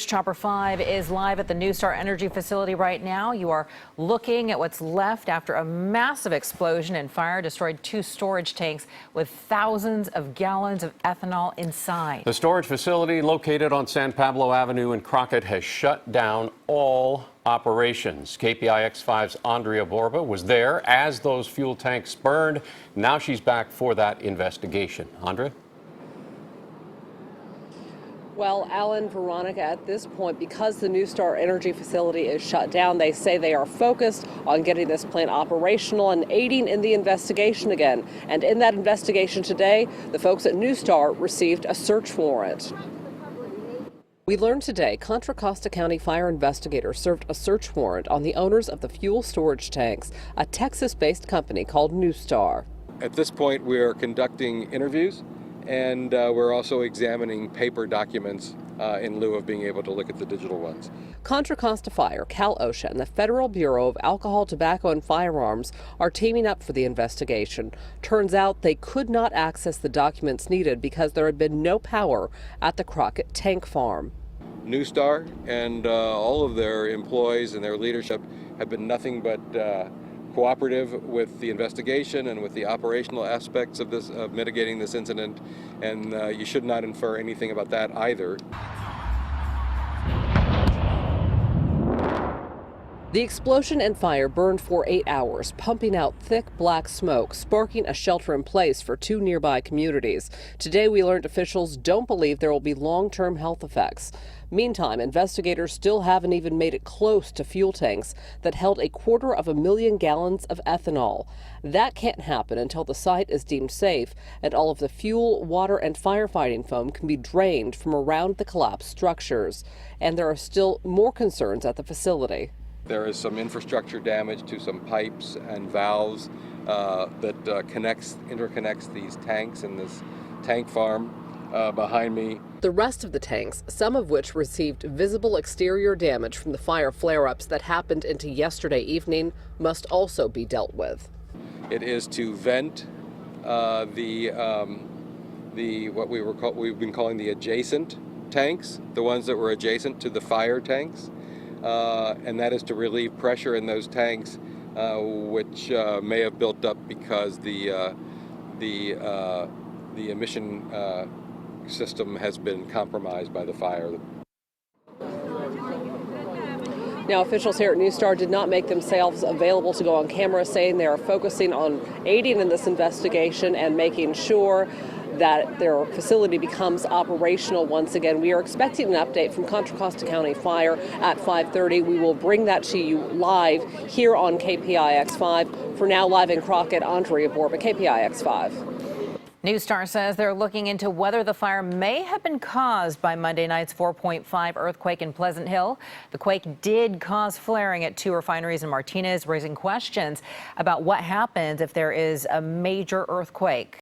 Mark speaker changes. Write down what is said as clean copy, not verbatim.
Speaker 1: Sports Chopper 5 is live at the NuStar energy facility right now. You are looking at what's left after a massive explosion and fire destroyed 2 storage tanks with thousands of gallons of ethanol inside.
Speaker 2: The storage facility located on San Pablo Avenue in Crockett has shut down all operations. KPIX 5's Andria Borba was there as those fuel tanks burned. Now she's back for that investigation. Andrea?
Speaker 3: Well, Alan, Veronica, at this point, because the NuStar energy facility is shut down, they say they are focused on getting this plant operational and aiding in the investigation again. And in that investigation today, the folks at NuStar received a search warrant. We learned today Contra Costa County fire investigators served a search warrant on the owners of the fuel storage tanks, a Texas-based company called NuStar.
Speaker 4: At this point, we are conducting interviews, and we're also examining paper documents in lieu of being able to look at the digital ones.
Speaker 3: Contra Costa Fire, Cal OSHA, and the Federal Bureau of Alcohol, Tobacco, and Firearms are teaming up for the investigation. Turns out they could not access the documents needed because there had been no power at the Crockett tank farm.
Speaker 4: NuStar and all of their employees and their leadership have been nothing but cooperative with the investigation and with the operational aspects of this, of mitigating this incident, and you should not infer anything about that either.
Speaker 3: The explosion and fire burned for 8 hours, pumping out thick black smoke, sparking a shelter-in-place for 2 nearby communities. Today, we learned officials don't believe there will be long-term health effects. Meantime, investigators still haven't even made it close to fuel tanks that held 250,000 gallons of ethanol. That can't happen until the site is deemed safe and all of the fuel, water, and firefighting foam can be drained from around the collapsed structures. And there are still more concerns at the facility.
Speaker 4: There is some infrastructure damage to some pipes and valves that interconnects these tanks and this tank farm behind me.
Speaker 3: The rest of the tanks, some of which received visible exterior damage from the fire flare-ups that happened into yesterday evening, must also be dealt with.
Speaker 4: It is to vent what we've been calling the adjacent tanks, the ones that were adjacent to the fire tanks. And that is to relieve pressure in those tanks, which may have built up because the emission system has been compromised by the fire.
Speaker 3: Now, officials here at NuStar did not make themselves available to go on camera, saying they are focusing on aiding in this investigation and making sure that their facility becomes operational once again. We are expecting an update from Contra Costa County Fire at 5:30. We will bring that to you live here on KPIX 5. For now, live in Crockett, Andria Borba, KPIX 5.
Speaker 1: NuStar says they're looking into whether the fire may have been caused by Monday night's 4.5 earthquake in Pleasant Hill. The quake did cause flaring at 2 refineries in Martinez, raising questions about what happens if there is a major earthquake.